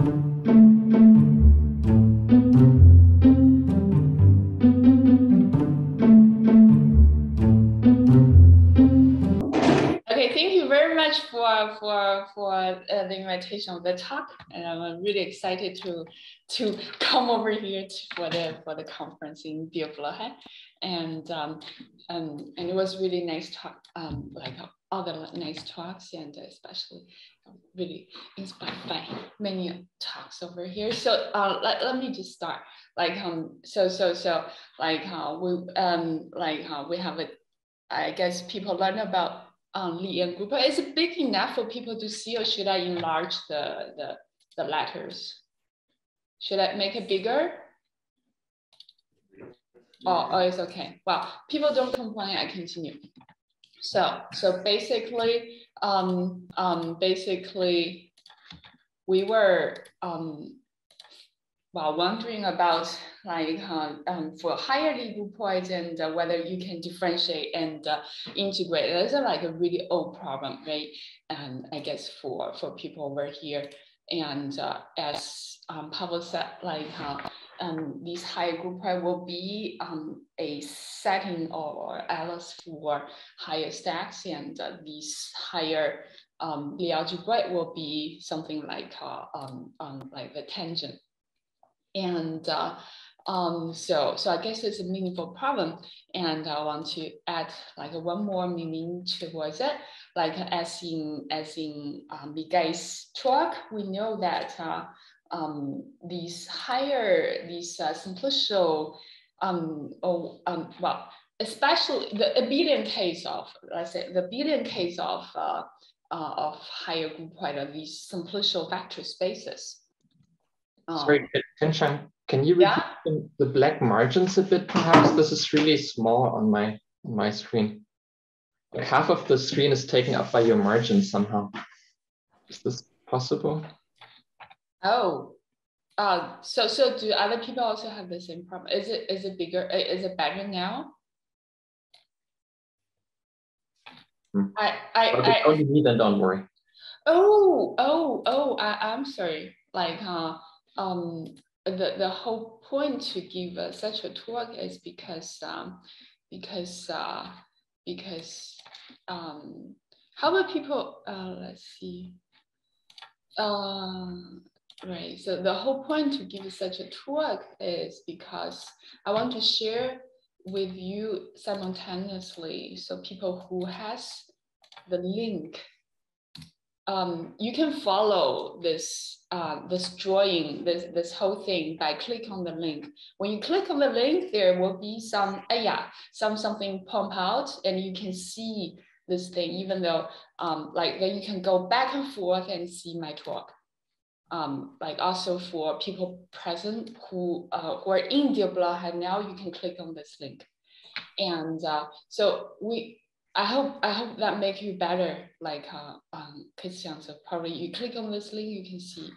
Okay, thank you very much for the invitation of the talk, and I'm really excited to come over here for the conference in Bielefeld, and it was really nice talk, like all the nice talks, and especially really inspired by many talks over here. So let me just start. Like we have a, I guess people learn about Lie n-groupoid. Is it big enough for people to see, or should I enlarge the letters? Should I make it bigger? Oh, it's okay. Well, people don't complain, I continue. So basically, we were wondering about like for higher n-groupoids and whether you can differentiate and integrate. That's like a really old problem, right? And I guess for people over here. And as Pavel said, like these higher groupoids will be a setting or atlas for higher stacks, and these higher the algebra will be something like the tangent. And so I guess it's a meaningful problem, and I want to add like one more meaning towards it. Like as in the guy's talk, we know that these simplicial especially the abelian case of, let's say, the abelian case of higher groupoid are these simplicial vector spaces. Sorry, can you repeat the black margins a bit, perhaps? This is really small on my screen. Like half of the screen is taken up by your margins somehow. Is this possible? Oh, so do other people also have the same problem? Is it bigger? Is it better now? I only need, then don't worry. I'm sorry. Like the whole point to give such a talk is because how about people, let's see, right, so the whole point to give such a talk is because I want to share with you simultaneously, so people who has the link, you can follow this this drawing, this whole thing by click on the link. When you click on the link, there will be something pop out, and you can see this thing. Even though like then you can go back and forth and see my talk. Like also for people present who are in Bielefeld now, you can click on this link, and so I hope that makes you better, like Christian. So probably you click on this link, you can see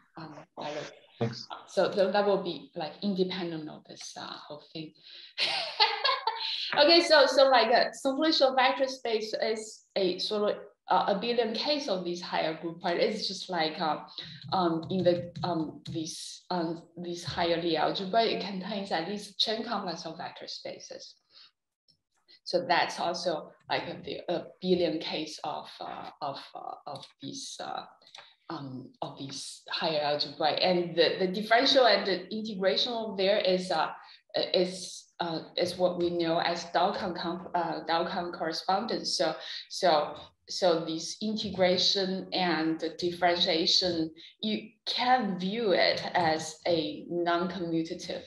better. Thanks. So that will be like independent of this whole thing. Okay, so like a simplicial vector space is a sort of abelian case of these higher groupoids. It's just like in the these higher Lie algebra, it contains at least chain complex of vector spaces. So that's also like the abelian case of these higher algebra, and the differential and the integration of there is what we know as Dowcon correspondence. So this integration and the differentiation, you can view it as a non-commutative,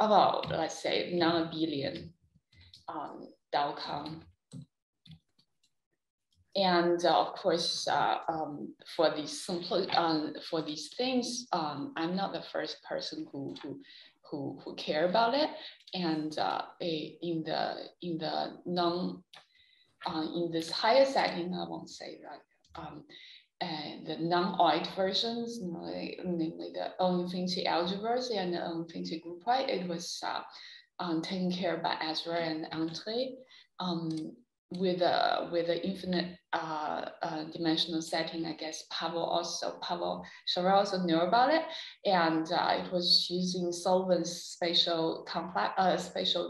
about, let's say, non-abelian Dowcon. And of course, for these for these things, I'm not the first person who care about it. And in this higher setting, I won't say that. The non-OID versions, namely the infinity algebras and the infinity groupoid, it was taken care by Ezra and Andre. with a infinite dimensional setting, I guess Pavel shall also know about it, and it was using Sullivan's spatial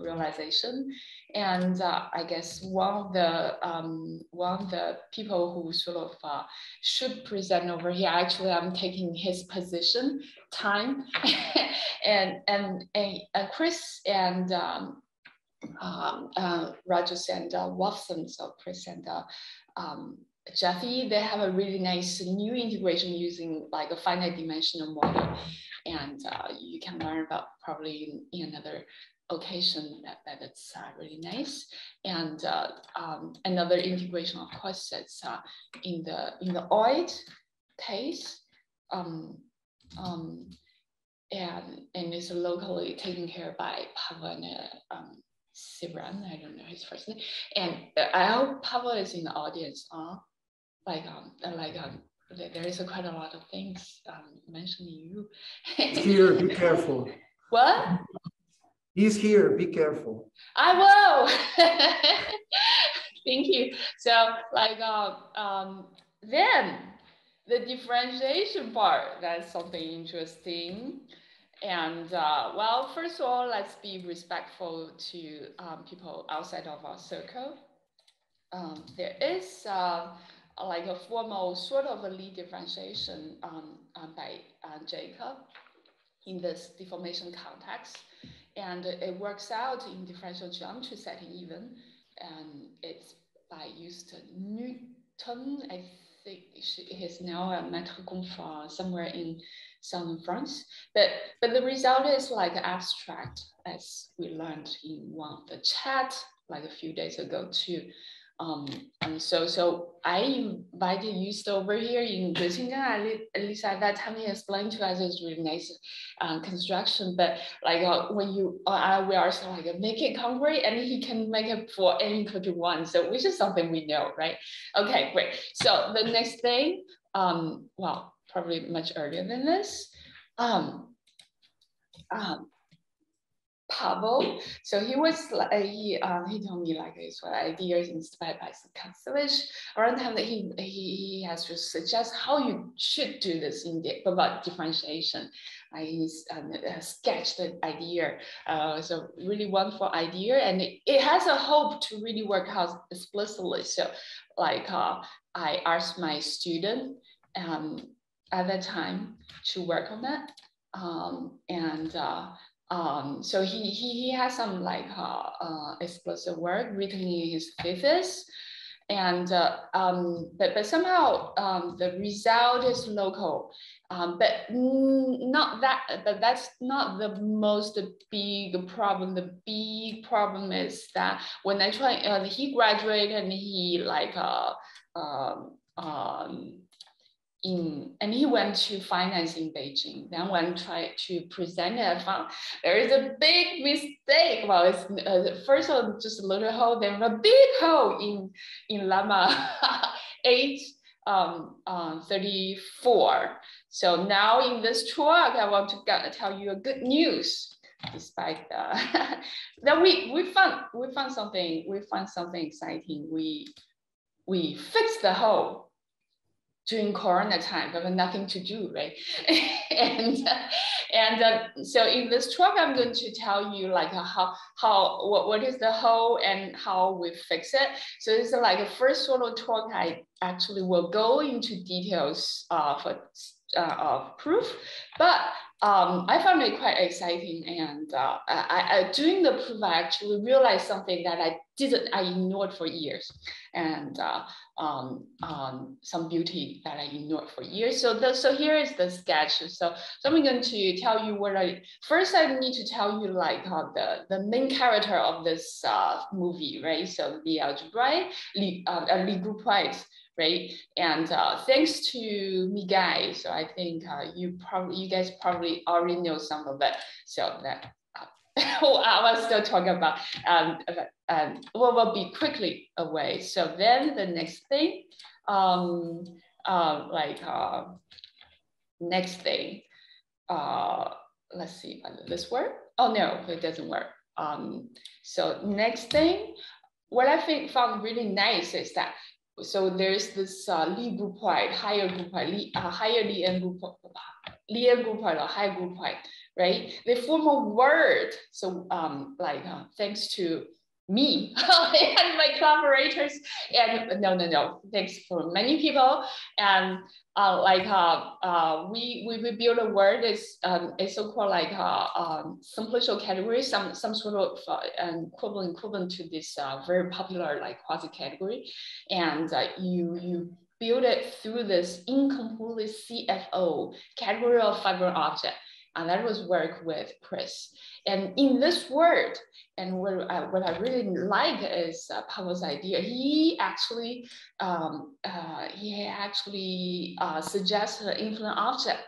realization, and I guess one of the people who sort of should present over here. Actually, I'm taking his position, time, and Chris and Rogers and Watson, so Chris and Jeffy, they have a really nice new integration using like a finite dimensional model, and you can learn about probably in another occasion that it's really nice. And another integration, of course, that's in the OID case, and it's locally taken care by Pavel and Sibran, I don't know his first name, and I hope Pavel is in the audience. There is quite a lot of things mentioning you. He's here, be careful. What? He's here, be careful. I will. Thank you. So then the differentiation part, that's something interesting. And well, first of all, let's be respectful to people outside of our circle. There is like a formal sort of a Lie differentiation by Jacob in this deformation context. And it works out in differential geometry setting even. And it's by used Newton, I think he is now a maître confrère somewhere in southern France. But the result is like abstract, as we learned in one of the chat like a few days ago too. And so I invited you over here in Göttingen. At least at that time he explained to us it's really nice construction. But like when we are so like make it concrete, and he can make it for n equal to 1. So which is something we know, right? Okay, great. So the next thing, well, probably much earlier than this. Pavel, so he was like he told me like his ideas inspired by Katsevich. Around the time that he has to suggest how you should do this in about differentiation. He's sketched the idea. So really wonderful idea, and it has a hope to really work out explicitly. So like I asked my student at that time to work on that, so he has some like explicit work written in his thesis, and but somehow the result is local, but not that. But that's not the most big problem. The big problem is that when I try, he graduated and he like and he went to finance in Beijing. Then when tried to present it, I found there is a big mistake. Well, it's first of all just a little hole, then a big hole in Lemma 834. So now in this talk, I want to tell you a good news. Despite that we found something exciting. We fixed the hole during Corona time, but nothing to do, right? So in this talk, I'm going to tell you like what is the hole and how we fix it. So it's like a first sort of talk. I actually will go into details of proof, but I found it quite exciting, and doing the proof, I actually realized something that I ignored for years, and some beauty that I ignored for years. So here is the sketch. So I'm going to tell you what first I need to tell you like the main character of this movie, right? So the algebraic, n-groupoids, right? And thanks to Miguel, so I think you guys probably already know some of it. So that I was still talking about will be quickly away. So then the next thing, next thing, let's see, this work? Oh no, it doesn't work. So next thing, what I found really nice is that, so there's this n-groupoid, higher groupoid, higher n-groupoid or higher groupoid, right? They form a word. So thanks to me and my collaborators, and no, thanks for many people, and we build a word. It's so-called like simplicial category, some sort of equivalent to this very popular like quasi category, and you build it through this incomplete CFO, category of fiber object. And that was work with Chris. And in this word, and what I really like is Pavel's idea. He actually suggests an infinite object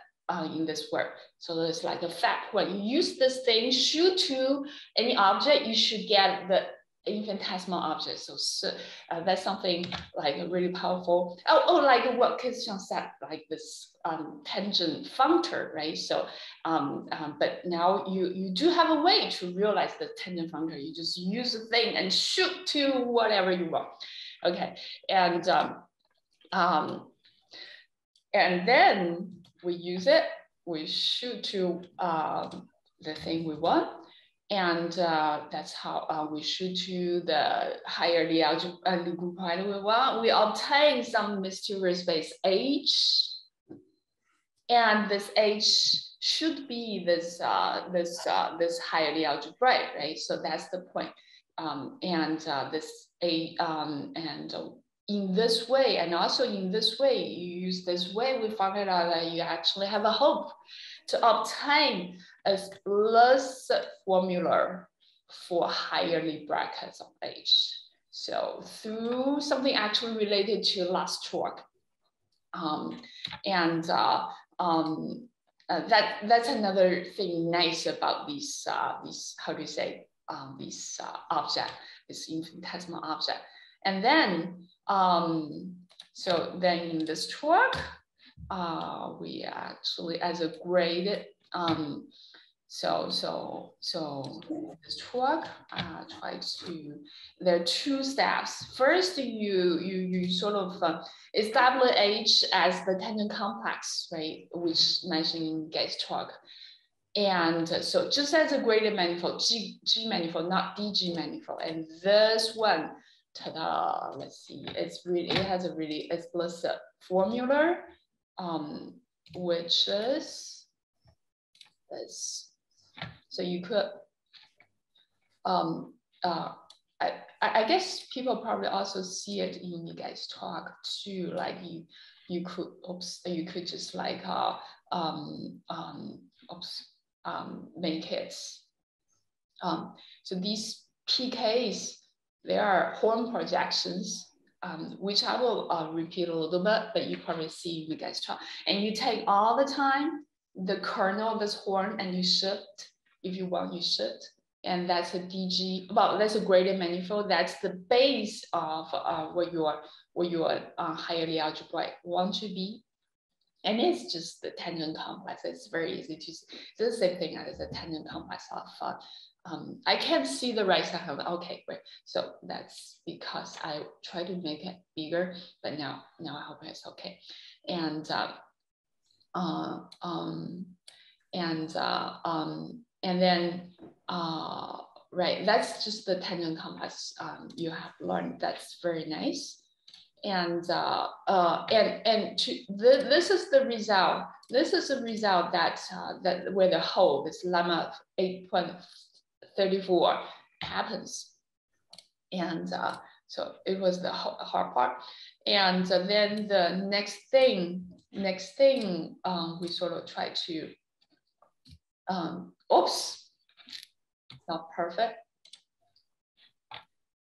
in this word. So there's like a fact, when you use this thing, shoot to any object, you should get the infinitesimal object. So that's something like really powerful. Like what Christian said, like this tangent functor, right? So but now you do have a way to realize the tangent functor. You just use the thing and shoot to whatever you want. Okay, and then we use it, we shoot to the thing we want. And that's how we shoot to the higher n-groupoid we want. We obtain some mysterious space H, and this H should be this higher algebraic, right? So that's the point. This A and in this way, and also in this way, you use this way, we found out that you actually have a hope to obtain a explicit formula for higher brackets of H. So through something actually related to last talk. That's another thing nice about these how do you say, this object, this infinitesimal object. And then, so then in this talk, we actually, as a graded, so this talk, try to, there are two steps. First, you sort of establish H as the tangent complex, right, which mentioned in Guy's talk. And so just as a graded manifold, G manifold, not DG manifold. And this one, ta-da, let's see, it has a really explicit formula, which is this. So you could, I guess people probably also see it in you guys' talk too. Like you could just like make it. So these PKs, they are horn projections, which I will repeat a little bit, but you probably see in you guys' talk. And you take all the time the kernel of this horn and you shift. If you want, you shift. And that's a DG, well, that's a graded manifold. That's the base of what your highly algebraic want to be. And it's just the tangent complex. It's very easy to see. It's the same thing as a tangent complex of, I can't see the right side of it. Okay, great. So that's because I try to make it bigger, but now I hope it's okay. And then, right, that's just the tangent complex you have learned. That's very nice. And this is the result. This is the result that where the hole, this lemma 8.34 happens. And so it was the hard part. And then the next thing we sort of try to, oops, not perfect.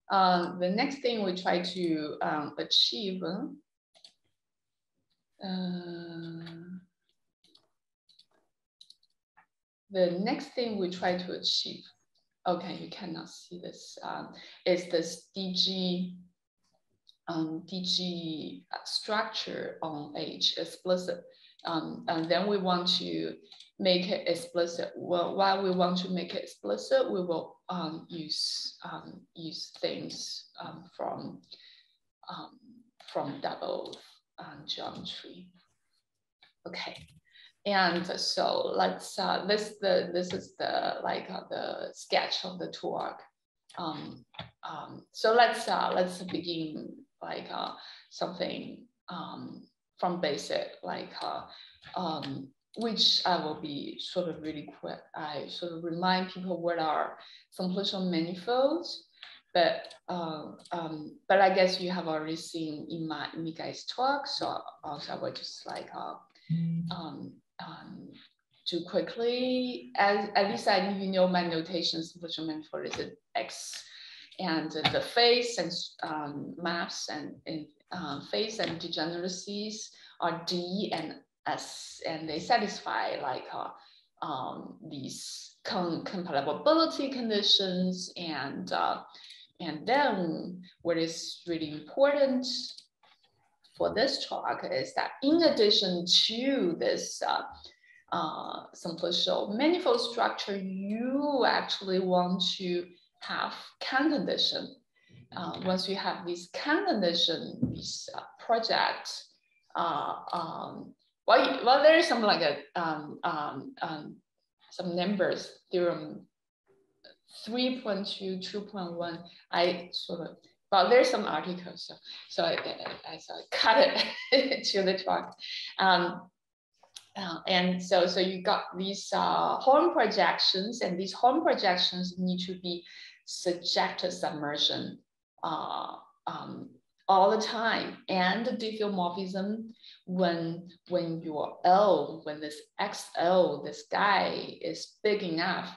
The next thing we try to achieve, okay, you cannot see this, is this DG structure on H explicit. And then we want to make it explicit. Well, while we want to make it explicit, we will use things from double geometry. Okay, and so let's this is the the sketch of the torque. So let's begin something from basic, which I will be sort of really quick. I sort of remind people what are simplicial manifolds, but I guess you have already seen in my guys' talk. So also I will just do quickly. At least I you know my notation. Simplicial manifold is an X, and the phase and maps and phase and degeneracies are D and S, and they satisfy these compatibility conditions, and then what is really important for this talk is that in addition to this simplicial manifold structure, you actually want to have condition. Once you have these condition, these projects, well, there is some some numbers theorem 3.2, 2.1. I sort of, well, there's some articles, so I cut it to the talk. And so you got these Horn projections, and these Horn projections need to be subject to submersion all the time, and the diffeomorphism when your L, when this XL, this guy is big enough,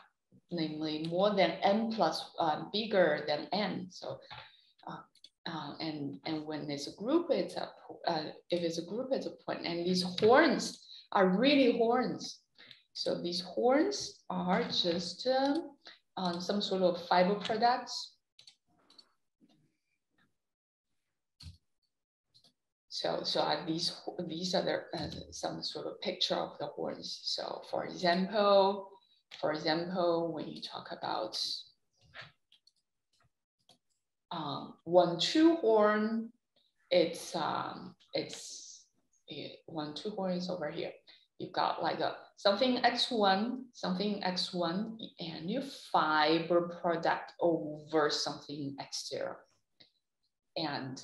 namely more than n plus bigger than n. So and when it's a group, it's a if it's a group, it's a point. And these horns are really horns. So these horns are just some sort of fiber products. So these are the, some sort of picture of the horns. So for example, when you talk about 1-2 horn, it's 1-2 horn is over here. You've got like something x1, and your fiber product over something x0. And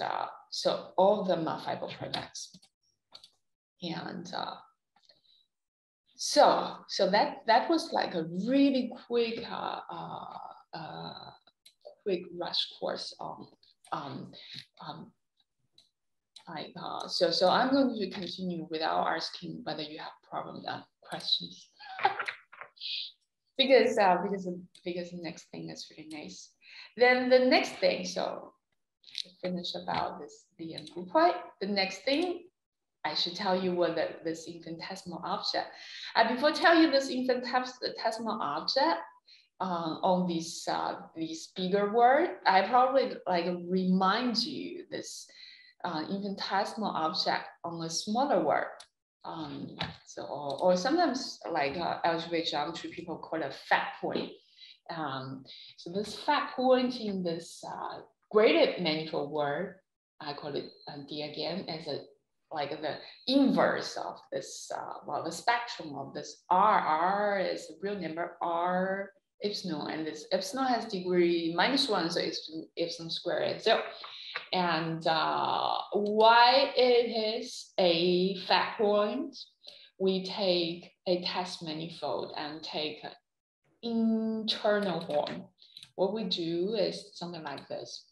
so all of them are fiber products. And so that was like a really quick quick rush course on so I'm going to continue without asking whether you have problem questions because the next thing is really nice. Then the next thing, so to finish about this the n-groupoid, the next thing I should tell you what this infinitesimal object. Before tell you this infinitesimal object on these bigger word, I probably remind you this infinitesimal object on a smaller word. So or sometimes algebraic geometry people call it a fat point. So this fat point in this graded manifold word, I call it D again, as a the inverse of this, well, the spectrum of this R is a real number, R epsilon, and this epsilon has degree -1, so epsilon squared is 0. And why it is a fat point, we take a test manifold and take an internal horn. What we do is something like this.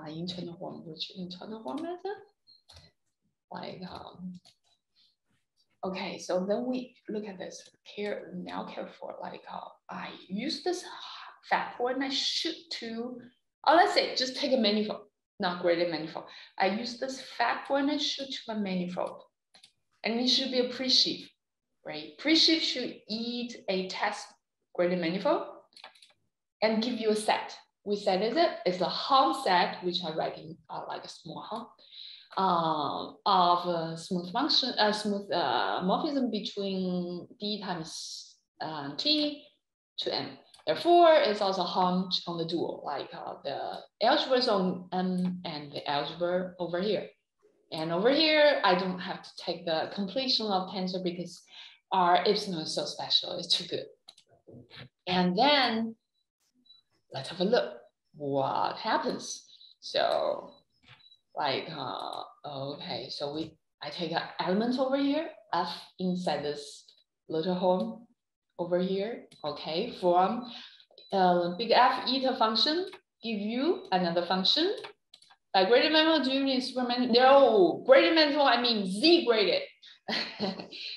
Internal horn, which internal horn method? Okay, so then we look at this careful, I use this fat point, I shoot to, let's say just take a manifold, not graded manifold. I use this fat point and shoot to my manifold, and it should be a pre-sheaf, right? Pre-sheaf should eat a test graded manifold and give you a set. Which set is it? It's a Hom set, which I write in like a small Hom. of a smooth function, smooth morphism between d times t to m. Therefore, it's also hinged on the dual, like the algebra is on M and the algebra over here. And over here, I don't have to take the completion of tensor because our epsilon is so special, it's too good. And then let's have a look what happens. So like, okay, so I take an element over here, F inside this little hole over here, okay, from big F eta function, give you another function. By graded manifold, do you mean supermanifold? No, graded manifold, I mean Z graded.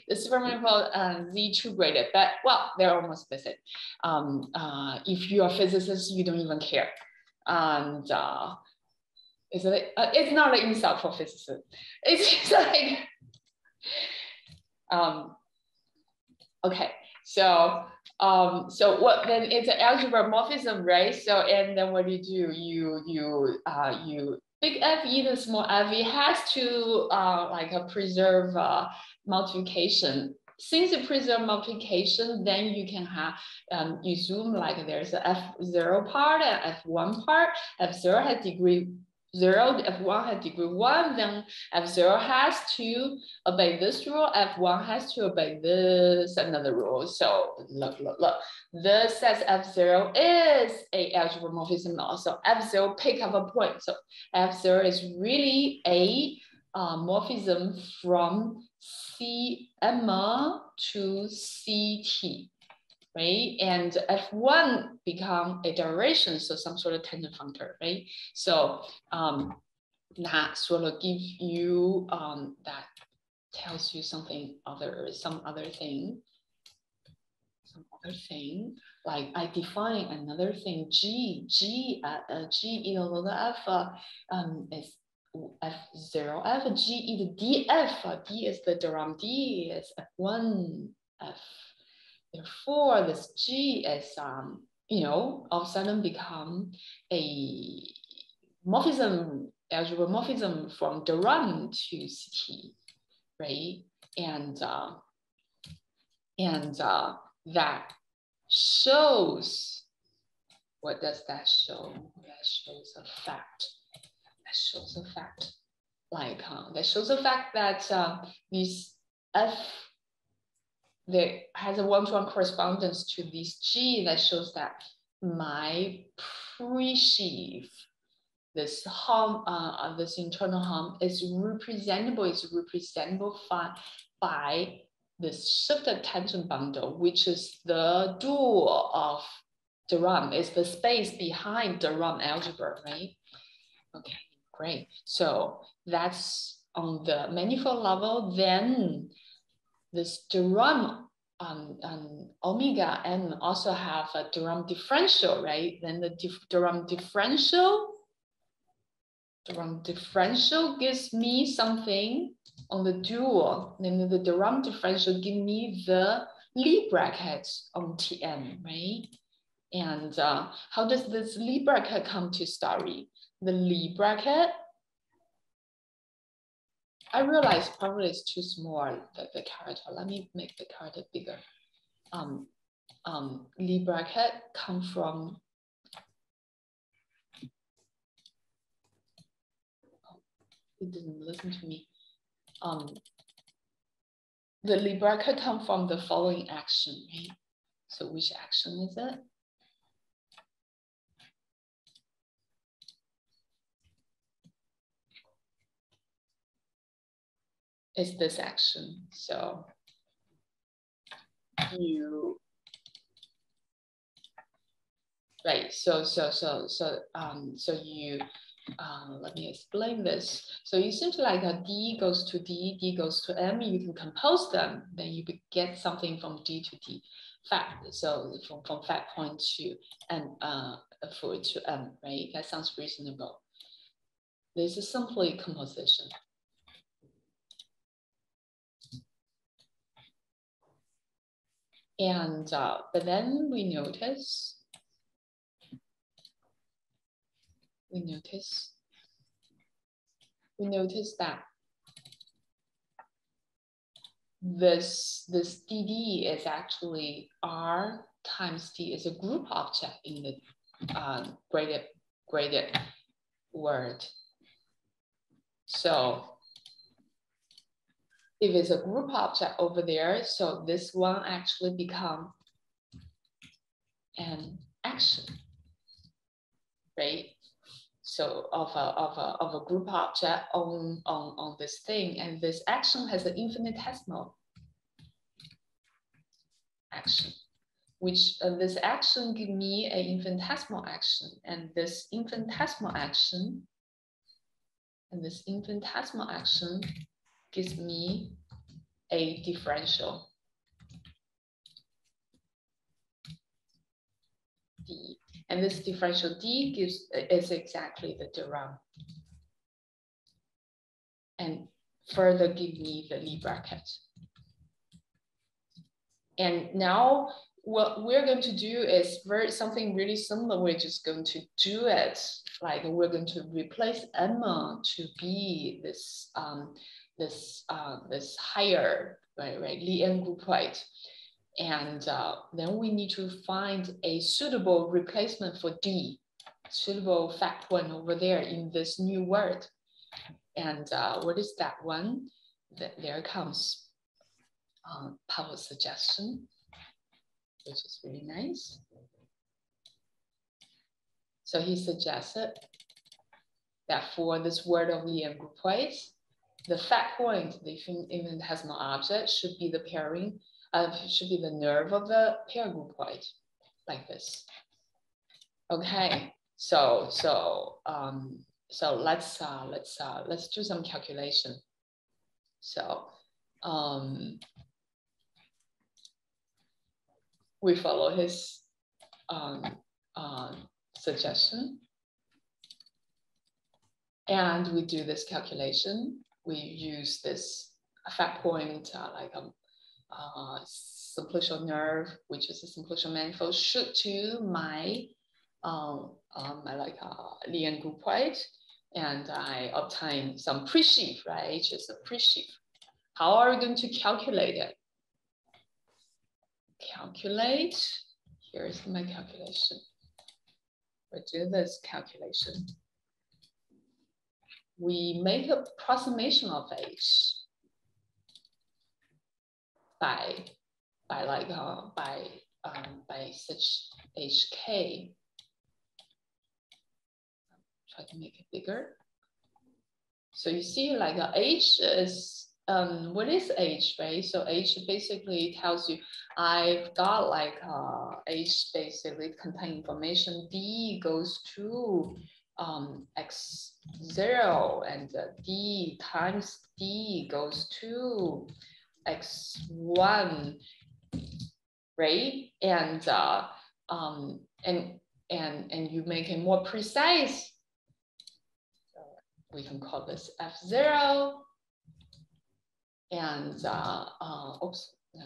The supermanifold Z2 graded, but well, they're almost the same. If you're a physicist, you don't even care. And it's not an insult for physicists. It's just like, okay. So what then? It's an algebra morphism, right? So and then what do? You big F eta small f, it has to preserve multiplication. Since you preserve multiplication, then you can have you zoom like there's a F0 part and F1 part. F0 has degree 0, F1 has degree 1, then F0 has to obey this rule, F1 has to obey this another rule. So look. This says F0 is a algebra morphism also. F0 pick up a point. So F0 is really a morphism from CM to CT. Right? And F1 become a duration, so some sort of tangent functor, right? So that sort of gives you that tells you something some other thing. Like I define another thing, G eta log F is F0 F, G eta dF, D is the Durham D is F1 F. Therefore, this G is, all of a sudden become a morphism, algebra morphism from Durham to CT, right? And that shows, what does that show? That shows a fact. That shows a fact. Like, that shows the fact that this F, there has a one-to-one correspondence to this G that shows that my pre-sheaf, this hum, this internal hum is representable by this shifted tangent bundle, which is the dual of Durham, is the space behind Durham algebra, right? Okay, great. So that's on the manifold level. Then this Durham omega n also have a Durham differential, right? Then the Durham differential gives me something on the dual. Then the Durham differential give me the Lie bracket on Tm, right? And how does this Lie bracket come to story? The Lie bracket, I realize probably it's too small, the character. Let me make the character bigger. Lie bracket come from, it didn't listen to me. The Lie bracket come from the following action, right? So which action is it? Is this action. So you, right, so you, let me explain this. So it seems like a D goes to D, D goes to M, you can compose them, then you get something from D to D fact. So from fact point to M, to M, right? That sounds reasonable. This is simply composition. And but then we notice we notice that this DD is actually R times D is a group object in the graded word. So if it's a group object over there, so this one actually become an action, right? So of a group object on this thing, and this action has an infinitesimal action, which this action give me an infinitesimal action, and this infinitesimal action, gives me a differential D. And this differential D is exactly the theorem. And further give me the Lie bracket. And now what we're going to do is something really similar. We're just going to do it like we're going to replace M to be this this higher, right, Lie n-groupoid. And then we need to find a suitable replacement for D, suitable fact point over there in this new word. And what is that one? There comes Pavel's suggestion, which is really nice. So he suggested that for this word of Lie n-groupoids, the fact point, the infinitesimal object, should be the pairing. Should be the nerve of the pair groupoid, like this. Okay, so let's do some calculation. So we follow his suggestion, and we do this calculation. We use this fact point like simplicial nerve, which is a simplicial manifold, should to my Lie n-groupoid, and I obtain some presheaf, right? Just a presheaf. How are we going to calculate it? Here's my calculation. We do this calculation. We make an approximation of H by such HK. Try to make it bigger. So you see, like H is what is H, right? So H basically tells you I've got like H basically contain information. D goes to X0, and D times D goes to X1, right? And you make it more precise. So we can call this F0, and oops, no,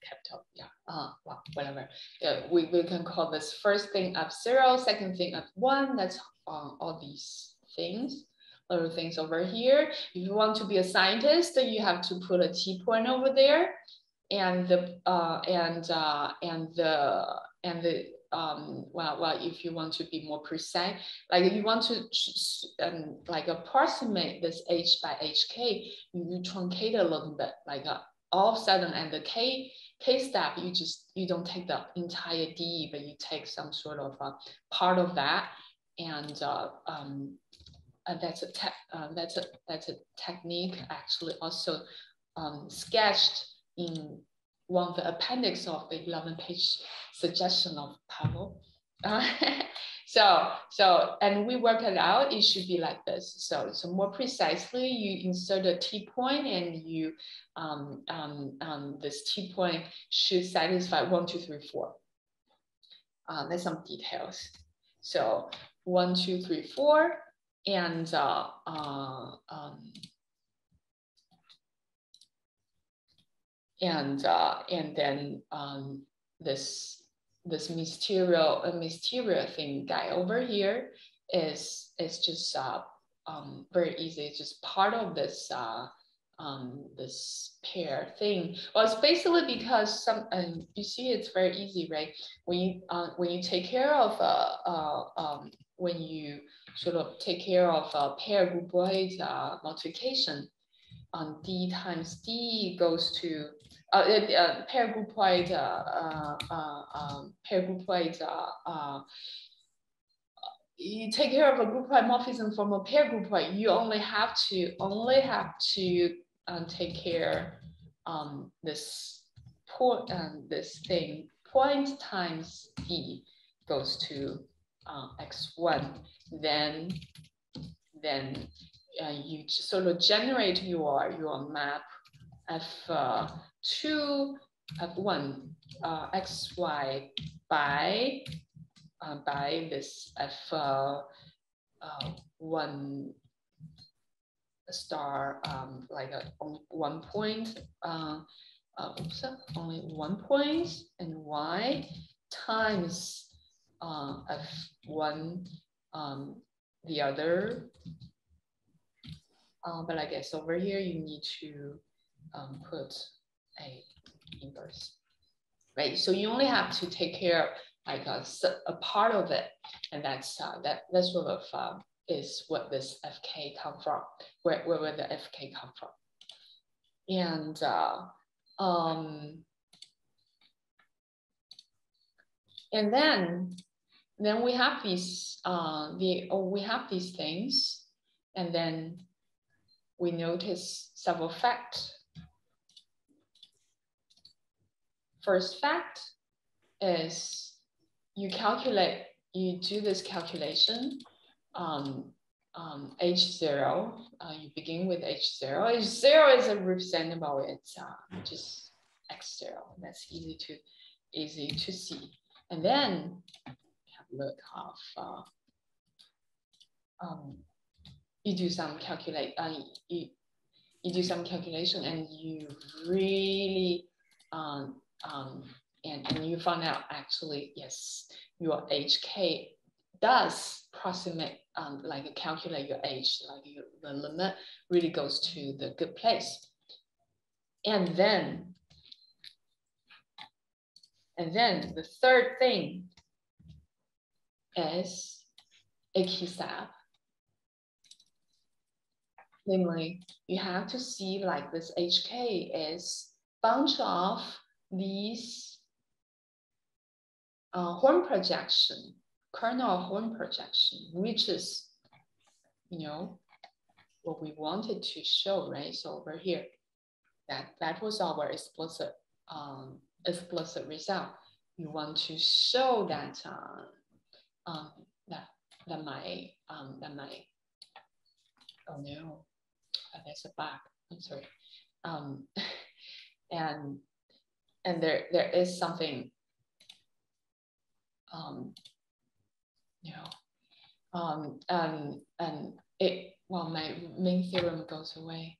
capital, yeah, well, whatever. Yeah, we can call this first thing F0, second thing F1. That's all these things. Little things over here. If you want to be a scientist, then you have to put a T point over there, and well, if you want to be more precise, like you want to like approximate this H by HK, you truncate a little bit, like all of a sudden, and the K step, you don't take the entire D, but you take some sort of part of that, and that's a technique actually also sketched in one of the appendix of the 11-page suggestion of Pavel. And we work it out. It should be like this. So more precisely, you insert a T point, and you this T point should satisfy 1, 2, 3, 4. There's some details. So 1, 2, 3, 4. And then this mysterious thing guy over here is just very easy. It's just part of this this pair thing. Well, it's basically because you see it's very easy, right? When you take care of when you sort of take care of pair groupoid multiplication, d times d goes to pair groupoid you take care of a group morphism from a pair groupoid, you only have to take care this thing point times d goes to x1, then you sort of generate your map f2 f1 xy by this f1 star like a 1 point only 1 point and y times f1 the other but I guess over here you need to put a inverse, right? So you only have to take care of like a part of it, and that sort of is what this fk come from, where the fk come from, and then we have these we have these things, and then we notice several facts. First fact is you do this calculation, h0, you begin with h0. H0 is representable, it's just x0. That's easy to see. And then have a look of you do some you do some calculation, and you really and you found out actually, yes, your HK does approximate, like calculate your H, like the limit really goes to the good place. And then the third thing is a key step. Namely, you have to see like this HK is bunch of these horn projection, kernel horn projection, which is, you know, what we wanted to show, right? So over here, that was our explicit result. You want to show that that my oh no, there's a bug. I'm sorry. And there is something. And it, well, my main theorem goes away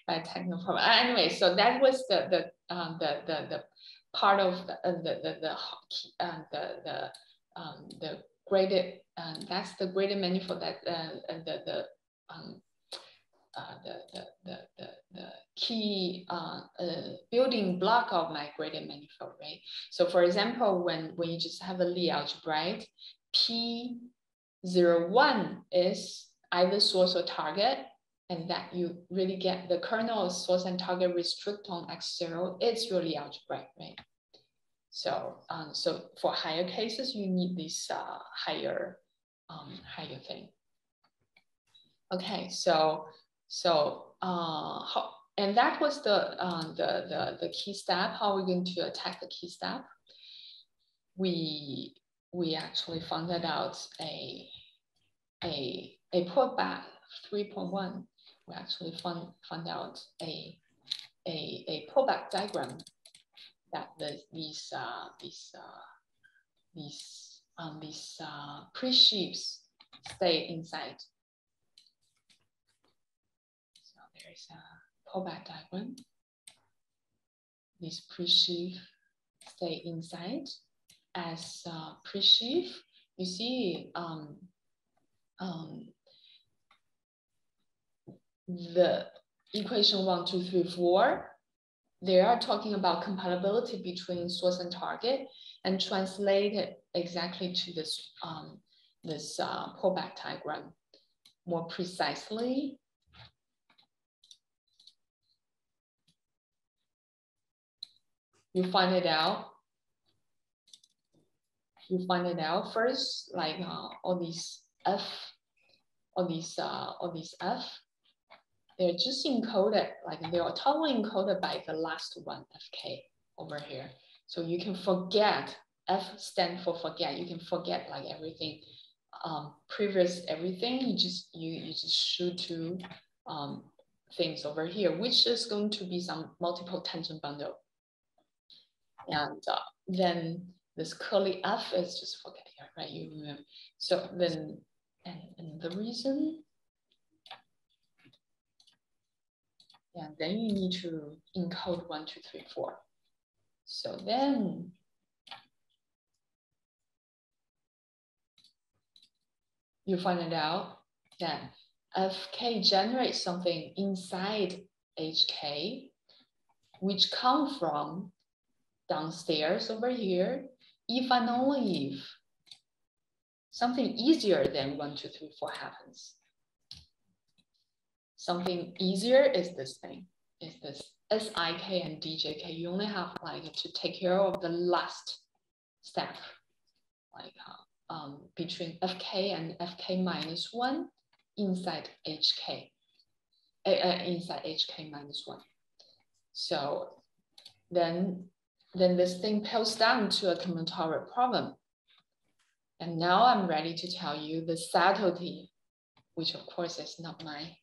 by technical problem. Anyway, so that was the part of the graded, that's the graded manifold that the key building block of my graded manifold, right? So for example, when you just have a Lie algebraic, P01 is either source or target, and that you really get the kernel of source and target restrict on X0, it's your Lie algebraic, right? So so for higher cases, you need this higher thing. Okay, so and that was the key step. How are we going to attack the key step? We actually found out a pullback 3.1. We actually found out a pullback diagram that these pre-sheaves stay inside. So there's a pullback diagram. These pre-sheaf stay inside. As pre-sheaf, you see the equation 1, 2, 3, 4, they are talking about compatibility between source and target, and translate it exactly to this pullback diagram more precisely. You find it out. You find it out first, like all these F, all these F. They're just encoded, like they are totally encoded by the last one, FK over here. So you can forget, F stand for forget. You can forget like everything, previous everything. You just shoot to things over here, which is going to be some multiple tangent bundle. And then this curly F is just forget here, right? You remember. So then, and the reason. And then you need to encode 1, 2, 3, 4. So then you find it out that FK generates something inside HK, which come from downstairs over here, if and only if something easier than 1, 2, 3, 4 happens. Something easier is this thing, is this SIK and DJK. You only have like to take care of the last step, like between FK and FK minus 1 inside HK, inside HK minus 1. So then this thing peels down to a combinatorial problem. And now I'm ready to tell you the subtlety, which of course is not my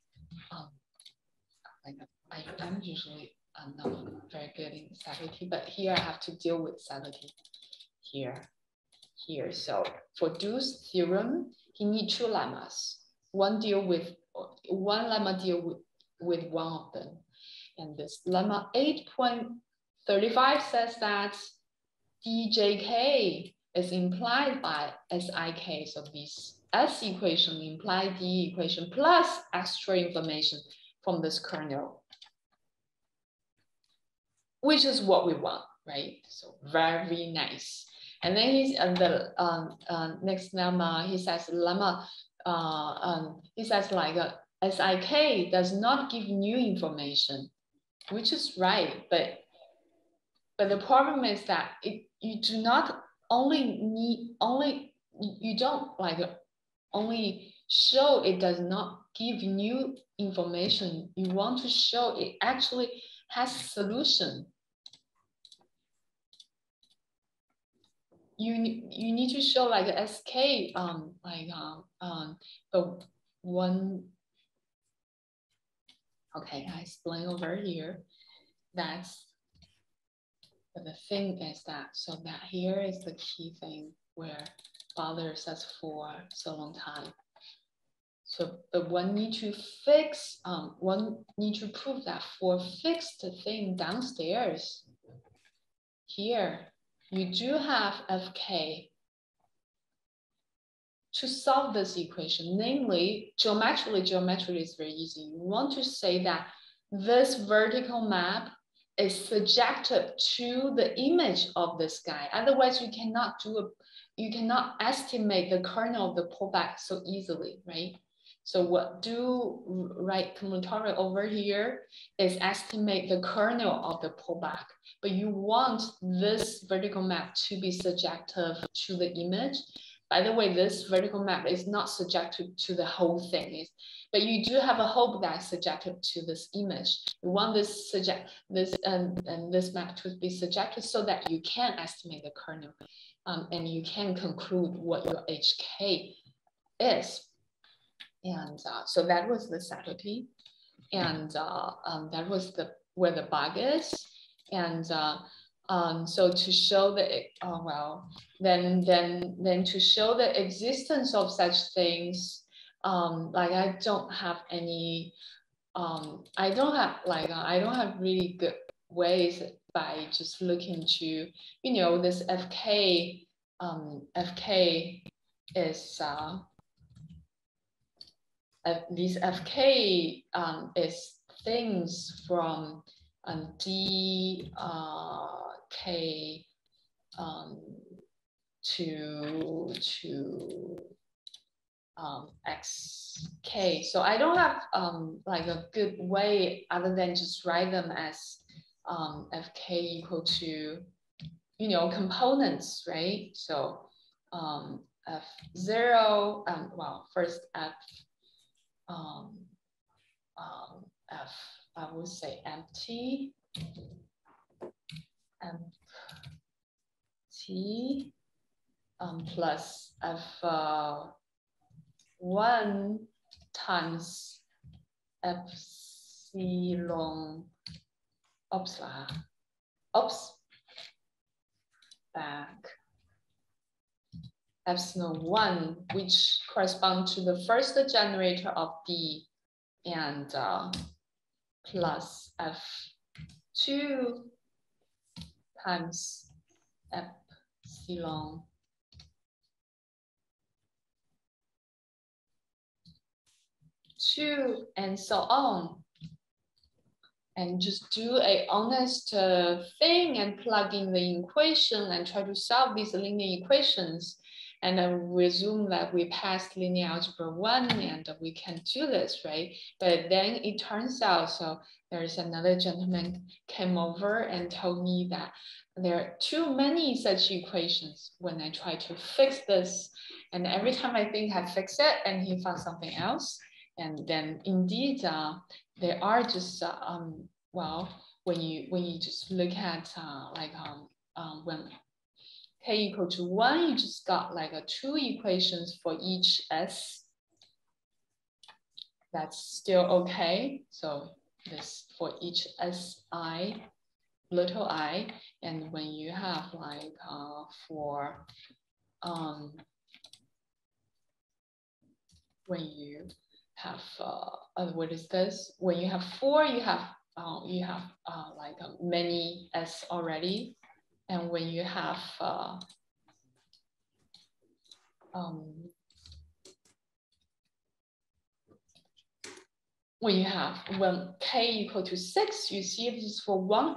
I'm usually not very good in subtlety, but here I have to deal with subtlety here. So for Du's theorem, he needs 2 lemmas. One lemma deal with one of them. And this lemma 8.35 says that DJK is implied by SIK. So this S equation implies D equation plus extra information from this kernel, which is what we want, right? So very nice. And then he's the next lemma, he says lemma, he says like SIK does not give new information, which is right, but the problem is that you do not you don't like only show it does not give new information. You want to show it actually has solution. You need to show like a SK the one. Okay, I explain over here. But the thing is that, so that here is the key thing where bothers us for so long time. So, but one need to fix, one need to prove that for fixed thing downstairs, here, you do have FK to solve this equation. Namely, geometry is very easy. You want to say that this vertical map is subjective to the image of this guy. Otherwise, you cannot estimate the kernel of the pullback so easily, right? So what do right combinatorial over here is estimate the kernel of the pullback, but you want this vertical map to be subjective to the image. By the way, this vertical map is not subjective to the whole thing, but you do have a hope that's subjective to this image. You want this this map to be subjective so that you can estimate the kernel, and you can conclude what your HK is. And so that was the subtlety, and that was where the bug is. And so to show that, then to show the existence of such things, like I don't have any, I don't have really good ways by just looking to, this FK, FK is this fk is things from d k to xk. So I don't have like a good way other than just write them as fk equal to, you know, components, right? So f0, well, first f I would say empty plus f1 times epsilon back epsilon 1, which corresponds to the first generator of D, and plus f2 times epsilon 2, and so on. And just do a honest thing and plug in the equation and try to solve these linear equations. And then resume that we passed linear algebra 1 and we can do this, right? But then it turns out, so there's another gentleman came over and told me that there are too many such equations when I try to fix this. And every time I think I fix it, and he found something else. And then indeed, there are just well, when you just look at when k equal to 1, you just got like 2 equations for each s. That's still okay. So this for each si, little I, and when you have like for when you have what is this? When you have 4, you have like many s already, and when you have when k equal to 6, you see this is for one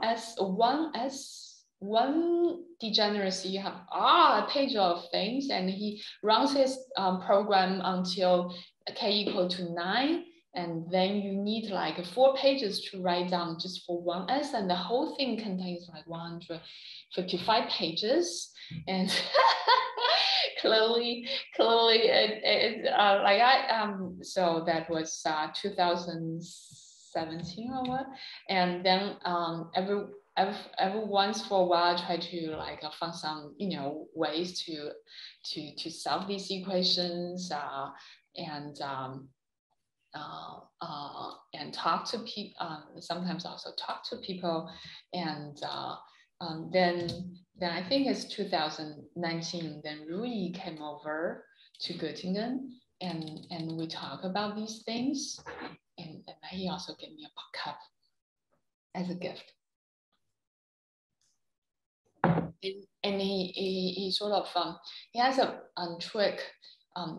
degeneracy. You have a page of things, and he runs his program until k equal to 9, and then you need like 4 pages to write down just for one s, and the whole thing contains like 155 pages, and clearly it like so that was 2017 or what, and then every once for a while I try to like find some, you know, ways to solve these equations and talk to people, sometimes also talk to people, and then I think it's 2019, then Rui came over to Göttingen, and we talk about these things, and he also gave me a cup as a gift. And he sort of he has a trick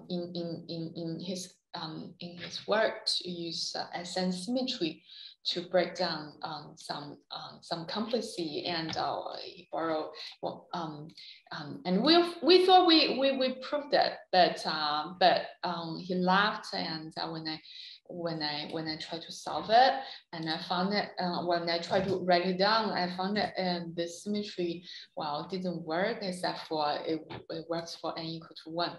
in his work to use SN symmetry to break down some complexity, and he borrowed and we thought we proved it, but he laughed, and when I tried to solve it, and I found it when I tried to write it down, I found that this symmetry, well, didn't work, except for it works for n equal to 1.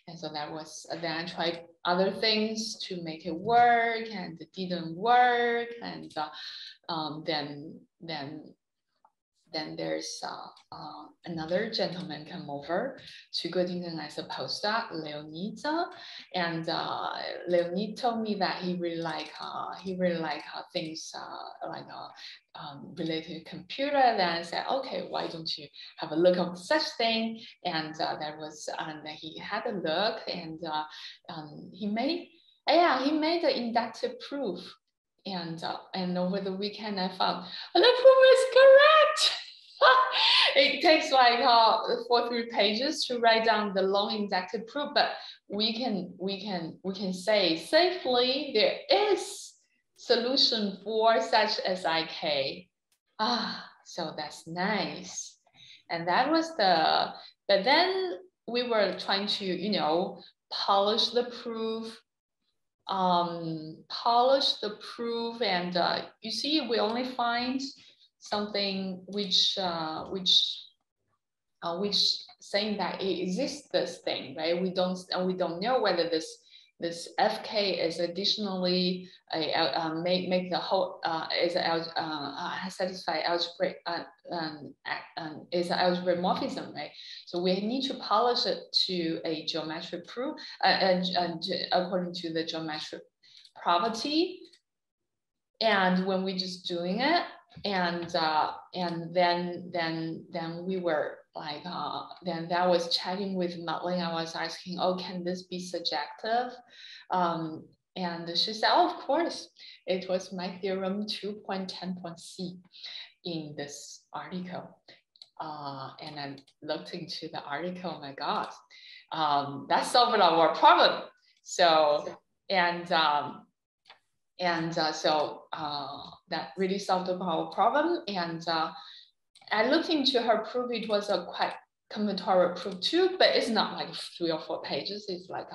And so that was, then I tried other things to make it work, and it didn't work. And then there's another gentleman come over to Göttingen as a postdoc, Leonid, and Leonid told me that he really like things like related to computer. Then I said, okay, why don't you have a look at such thing? And that was, and he had a look, and he made the inductive proof. And over the weekend, I found the proof is correct. it takes like 4 or 3 pages to write down the long inductive proof, but we can say safely there is solution for such as IK. So that's nice. And that was but then we were trying to, you know, polish the proof, and you see, we only find something which saying that it exists, this thing, right? We don't know whether this FK is additionally make the whole satisfy algebraic is an algebraic morphism, right? So we need to polish it to a geometric proof and according to the geometric property. And when we're just doing it, and then we were like, then that was chatting with Madeline. I was asking, oh, can this be surjective? And she said, oh, of course. It was my theorem 2.10.c in this article. And I looked into the article, oh my God, that solved our problem. So, so that really solved our problem. And I looked into her proof. It was a quite combinatorial proof too, but it's not like 3 or 4 pages. It's like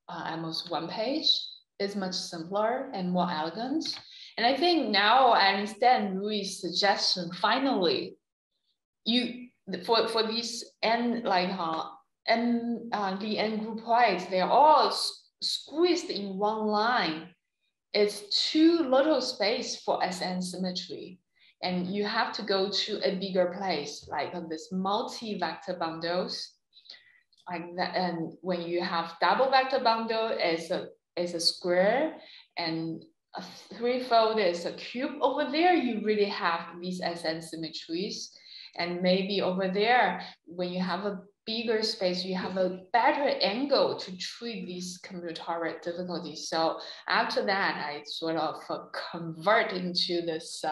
almost 1 page. It's much simpler and more elegant. And I think now I understand Rui's suggestion. Finally, for these the n-groupoids, they're all squeezed in one line. It's too little space for SN symmetry. And you have to go to a bigger place, like this multi-vector bundles, like that. And when you have double vector bundle as a square, and a 3-fold is a cube, over there, you really have these SN symmetries. And maybe over there, when you have a bigger space, you have a better angle to treat these combinatorial difficulties. So after that, I sort of convert into this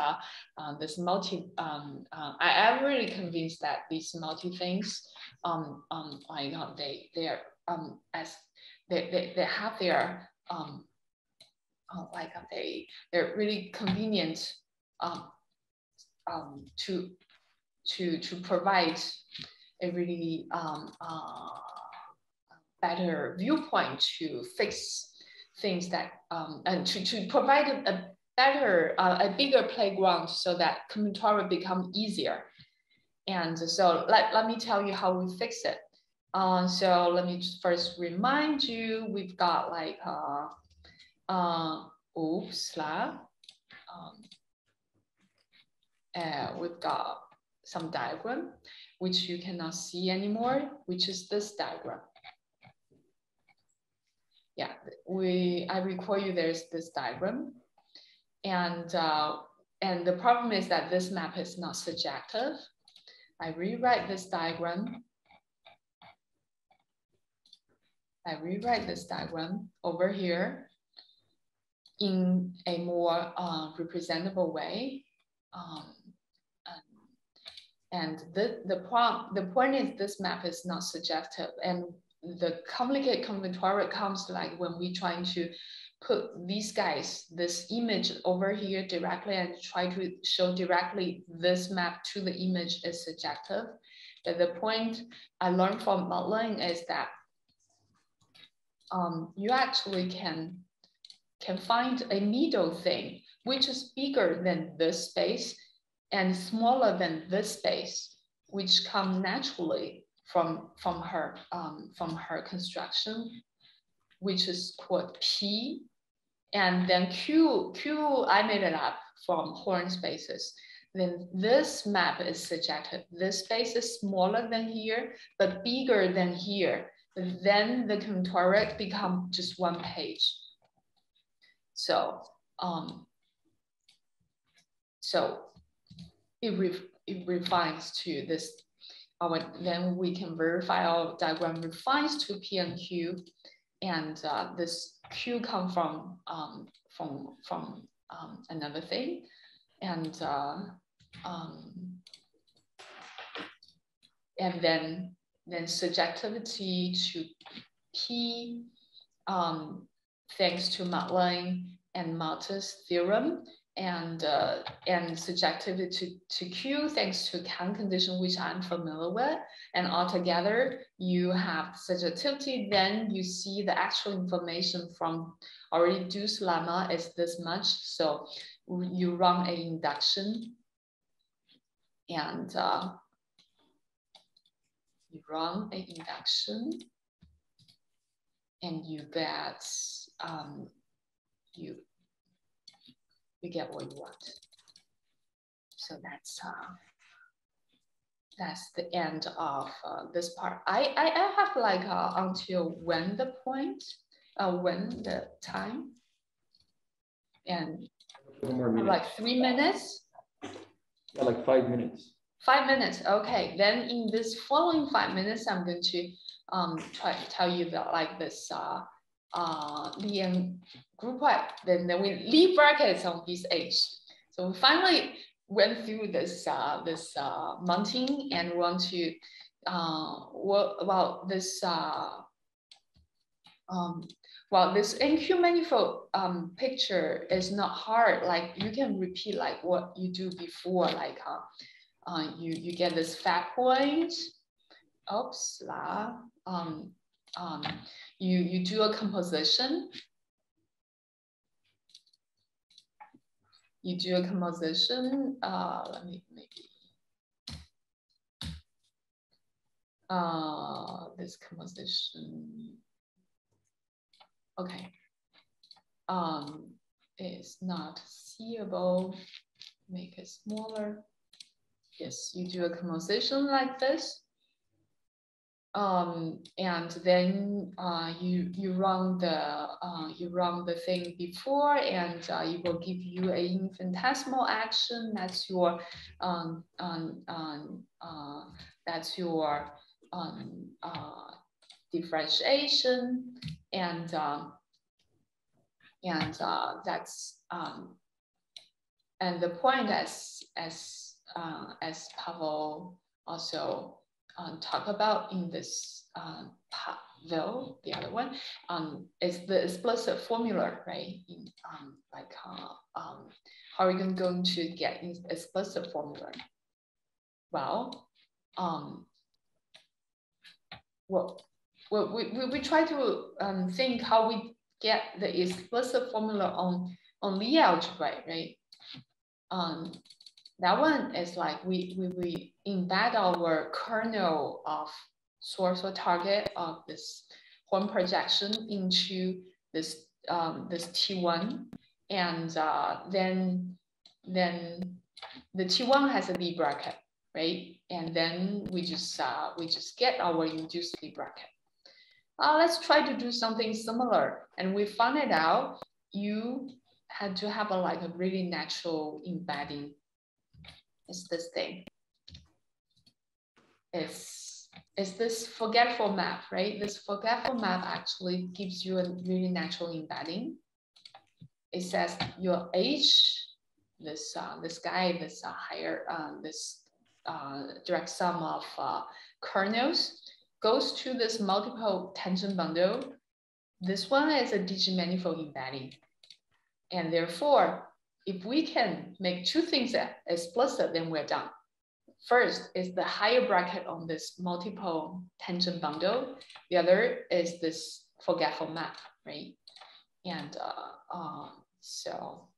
this multi. I'm really convinced that these multi things, they have their they're really convenient to provide a really better viewpoint to fix things that and to provide a better a bigger playground so that combinatorial become easier. And so let me tell you how we fix it. So let me just first remind you, we've got like we've got some diagram, which you cannot see anymore, which is this diagram. Yeah, I record you there's this diagram. And the problem is that this map is not surjective. I rewrite this diagram. Over here in a more representable way. And the point is this map is not surjective, and the complicated combinatorial comes like when we trying to put these guys, this image over here directly and try to show directly this map to the image is surjective. But the point I learned from Madeline is that you actually can find a middle thing which is bigger than this space and smaller than this space, which come naturally from her construction, which is called P, and then Q I made it up from Horn spaces. Then this map is surjective. This space is smaller than here, but bigger than here. Then the combinatorial become just 1 page. So it refines to this. Then we can verify our diagram refines to P and Q, and this Q come from another thing, and and then surjectivity to P, thanks to Matlin and Malthus theorem, and surjectivity to Q thanks to Kant condition, which I'm familiar with. And altogether, you have subjectivity. Then you see the actual information from our reduced lemma is this much. So you run an induction, and you run an induction, and you get you get what you want. So that's the end of this part. I have like until when the point, when the time, and like 3 minutes. Yeah, like 5 minutes. 5 minutes. Okay. Then in this following 5 minutes, I'm going to try to tell you that like this the n-groupoid, then we leave brackets on this H. So we finally went through this mounting, and want to this NQ manifold picture is not hard. Like you can repeat like what you do before, like you get this fat point. Oops, you do a composition. You do a composition. Let me maybe this composition. Okay. Is not seeable. Make it smaller. Yes, you do a composition like this. And then you run the thing before, and it will give you an infinitesimal action. That's your differentiation, and the point as Pavel also talk about in this Pavel, the other one, is the explicit formula, right? In, how are you going to get in explicit formula? Well, we try to think how we get the explicit formula on Lie algebra, right? That one is like we embed our kernel of source or target of this Horn projection into this this T1, and then the T1 has a Lie bracket, right? And then we just get our induced Lie bracket. Let's try to do something similar, and we found it out. You had to have a really natural embedding. It's this thing. It's this forgetful map, right? This forgetful map actually gives you a really natural embedding. It says your H, this guy, this higher this direct sum of kernels goes to this multiple tangent bundle. This one is a digimanifold embedding, and therefore, if we can make two things explicit, then we're done. First is the higher bracket on this multiple tangent bundle. The other is this forgetful map, right? And so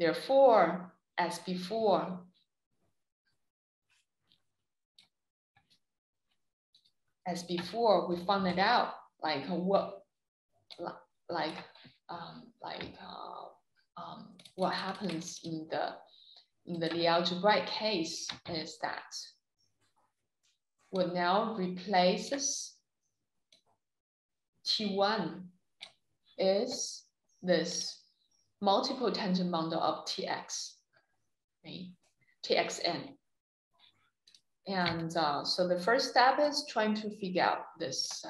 therefore, as before, we found it out, like what happens in the Lie algebraic case is that what now replaces T1 is this multiple tangent bundle of Tx, right? Txn. And so the first step is trying to figure out this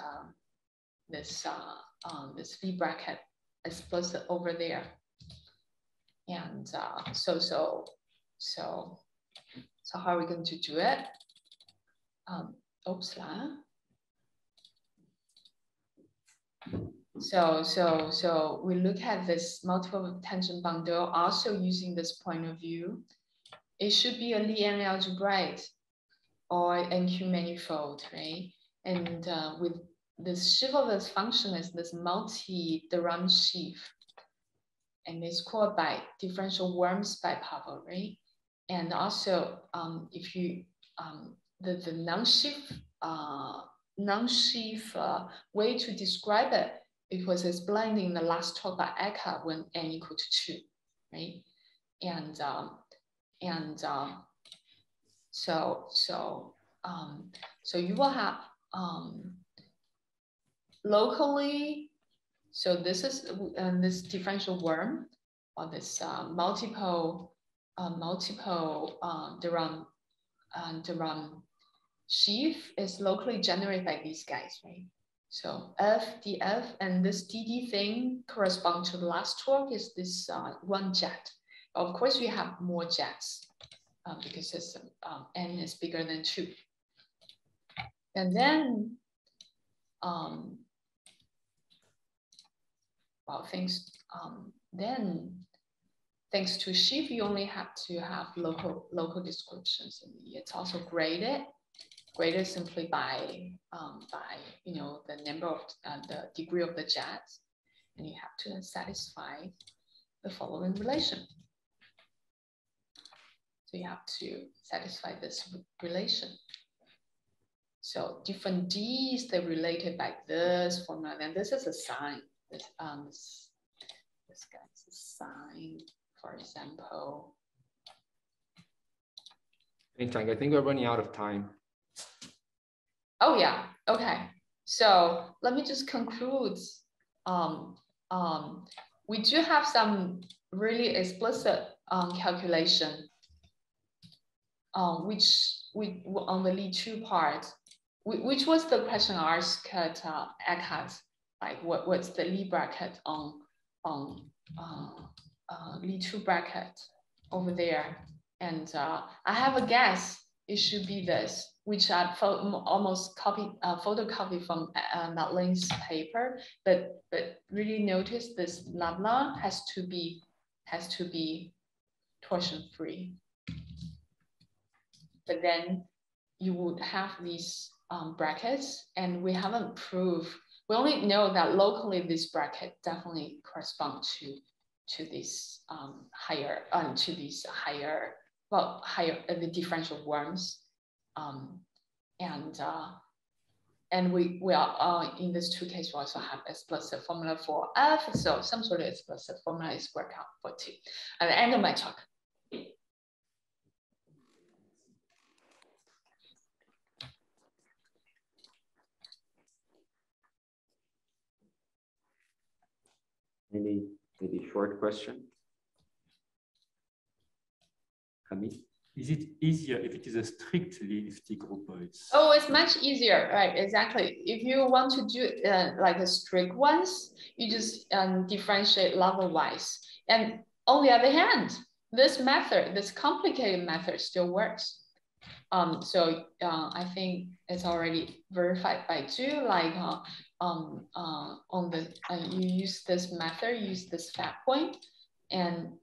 this Lie bracket explicit over there. And so how are we going to do it? oops lah. So we look at this multiple tangent bundle also using this point of view. It should be a Lie algebraic or NQ manifold, right? And with this sheaf of this function is this multi-Durand sheaf, and it's called by differential Worms by Pavel, right? And also, if you the non-sheaf way to describe it, it was explained in the last talk by Eka when n equal to 2, right? And so you will have locally. So this is this differential worm, or this multiple Durand sheaf is locally generated by these guys, right? So F, dF, and this dd thing correspond to the last talk is this one jet. Of course, we have more jets because it's, n is bigger than 2. And then, well, thanks to sheaf, you only have to have local descriptions. It's also graded simply by you know, the number of the degree of the jets, and you have to satisfy the following relation. So you have to satisfy this relation. So different D's, they're related by this formula, and this is a sign. This guy's a sign, for example. Hey, Chang, I think we're running out of time. Oh yeah, okay. So let me just conclude. We do have some really explicit calculation, which we on the Lie 2 part, which was the question asked at Eckhart, like what's the Lie bracket on Lie 2 bracket over there, and I have a guess it should be this, which I almost photocopied from Matlin's paper, but really notice this lambda has to be torsion free. But then you would have these brackets, and we haven't proved. We only know that locally this bracket definitely correspond to this higher the differential worms, and we are in these 2 cases we also have explicit formula for F, so some sort of explicit formula is worked out for T. At the end of my talk. Any short question? Camille? Is it easier if it is a strictly n-groupoids? Oh, it's much easier, right? Exactly. If you want to do like a strict ones, you just differentiate level-wise. And on the other hand, this method, this complicated method still works. So I think it's already verified by Zhu, like you use this method, use this fat point, and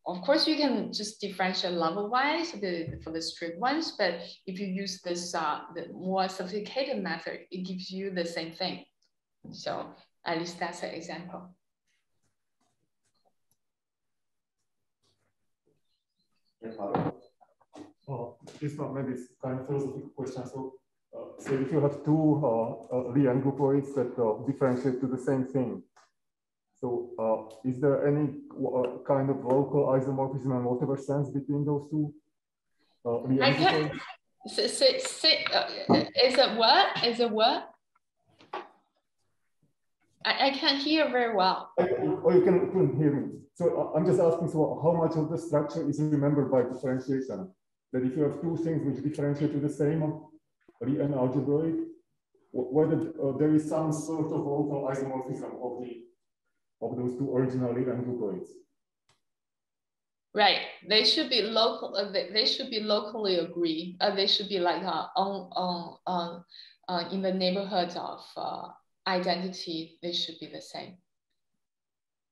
of course you can just differentiate level-wise for the strict ones, but if you use this the more sophisticated method, it gives you the same thing. So at least that's an example. This one maybe is kind of philosophical question. So, say if you have 2 Lie n-groupoids that differentiate to the same thing, so is there any kind of local isomorphism and whatever sense between those 2 Lie n-groupoids? Is it what? Is it what? I can't hear very well. Oh, you couldn't hear me. So I'm just asking, so how much of the structure is remembered by differentiation? That if you have 2 things which differentiate to the same Lie n algebraic, whether there is some sort of local isomorphism of those 2 original Lie n-groupoids. Right. They should be local. They should be locally agree. They should be like in the neighborhoods of identity. They should be the same.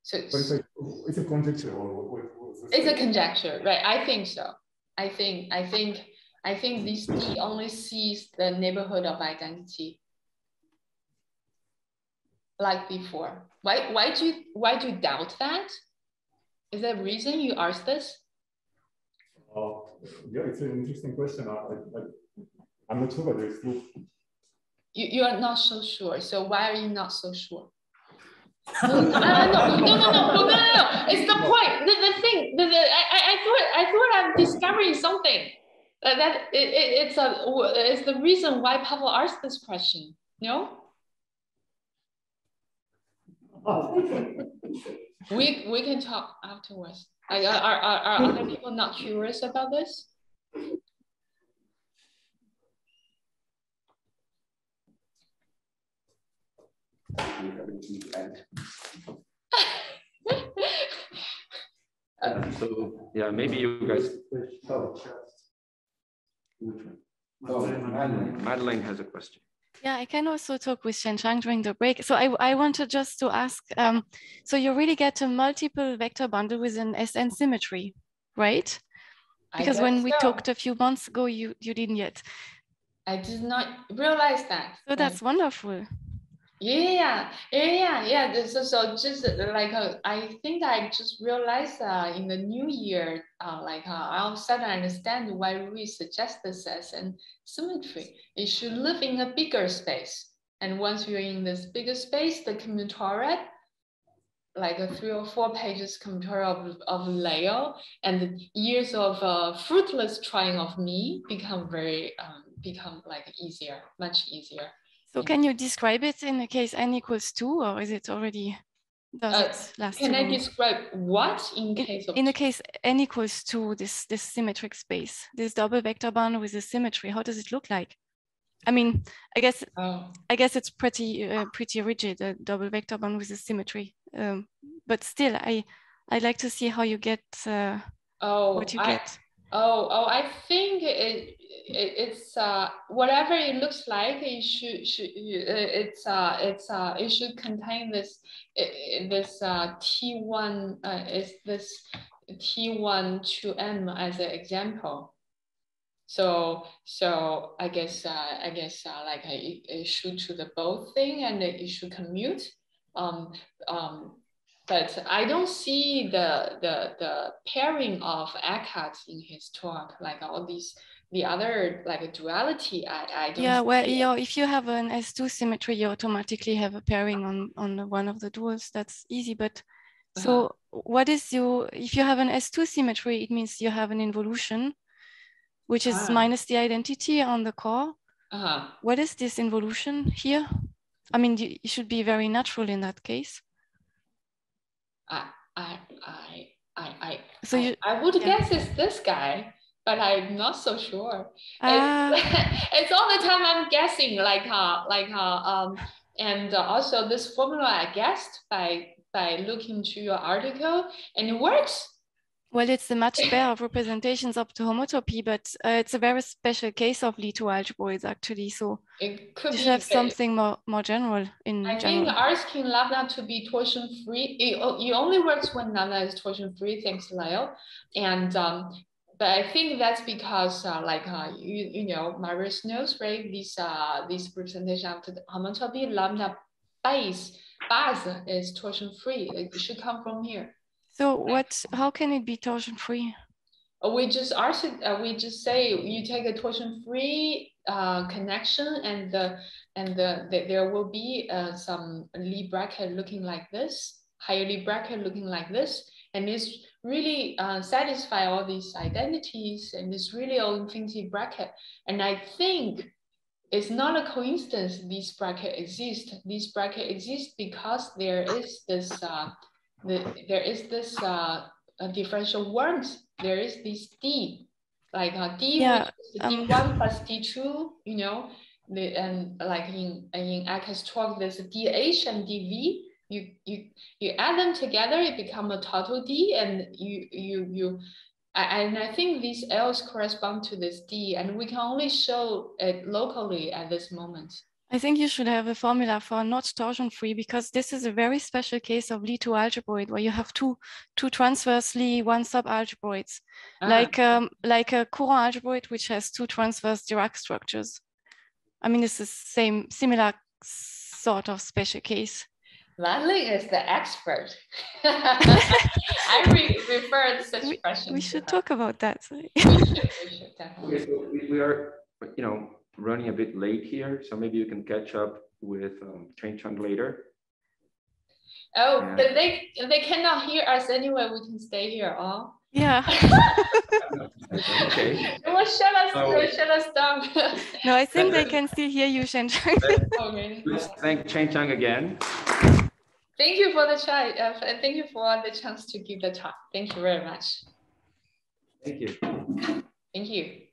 So it's a conjecture, or it's a conjecture, right? I think so. I think this D only sees the neighborhood of identity, like before. Why do you doubt that? Is there a reason you asked this? Yeah, it's an interesting question. I'm not sure whether it's true. You are not so sure. So why are you not so sure? No. It's the point. The thing. I thought I'm discovering something. It's the reason why Pavel asked this question. No. We can talk afterwards. Are other people not curious about this? So yeah, maybe you guys. Madeline has a question. Yeah, I can also talk with Shenchang during the break. So I wanted just to ask, so you really get a multiple vector bundle with an SN symmetry, right? Because when we talked a few months ago, you didn't yet. I did not realize that. So that's wonderful. Yeah. So just like I think I just realized in the new year, all of a sudden I understand why we suggest this as an symmetry. It should live in a bigger space, and once you're in this bigger space, the commutator, like a 3 or 4 pages commutator of Leo, and the years of fruitless trying of me become like easier, much easier. So can you describe it in the case n equals 2, or is it already, does it last Can too I long? describe what in case of? In the case n equals 2, this symmetric space, this double vector bundle with a symmetry, how does it look like? I mean, I guess it's pretty rigid, a double vector bundle with a symmetry. But still, I'd like to see how you get what you get. I think it's whatever it looks like. It should contain this T1 is this T1 to M as an example. So I guess like it should to the both thing, and it should commute. But I don't see the pairing of Eckhart in his talk, like all these, the other like a duality. I don't. Yeah, well, if you have an S2 symmetry, you automatically have a pairing on one of the duals. That's easy. But so what is if you have an S2 symmetry, it means you have an involution, which is minus the identity on the core. What is this involution here? I mean, it should be very natural in that case. I would guess it's this guy, but I'm not so sure. It's all the time I'm guessing, and also this formula I guessed by looking to your article, and it works. Well, it's a much pair of representations up to homotopy, but it's a very special case of Lie algebraids actually. So it could you should have something more general I think asking lambda to be torsion free, it only works when lambda is torsion free, thanks Leo. And but I think that's because you know, Marius knows, right? These representation after the homotopy, lambda base is torsion free. It should come from here. So how can it be torsion free? We just say you take a torsion free connection, and there will be some Lie bracket looking like this, higher Lie bracket looking like this, and it's really satisfy all these identities, and it's really all infinity bracket. And I think it's not a coincidence these bracket exist. These bracket exist because there is this differential worms. There is this D, like D, which is D1 plus D2, you know, and like in Eckhardt's talk, there's a DH and DV. you add them together, it becomes a total D, and and I think these L's correspond to this D, and we can only show it locally at this moment. I think you should have a formula for not torsion-free, because this is a very special case of Lie-2 algebroid where you have two transversely one subalgebroids, like a courant algebroid which has two transverse Dirac structures. I mean, it's the similar sort of special case. Ladling is the expert. I refer to such questions. We should talk about that. We should definitely. Okay, so we are, running a bit late here, so maybe you can catch up with Chen later. Oh, yeah. But they cannot hear us anyway. We can stay here all. Yeah. Okay. Well, shut us down. No, I think they can still hear you, Chen. Okay. Let's thank Chen again. Thank you for the chat. Thank you for the chance to give the talk. Thank you very much. Thank you. Thank you.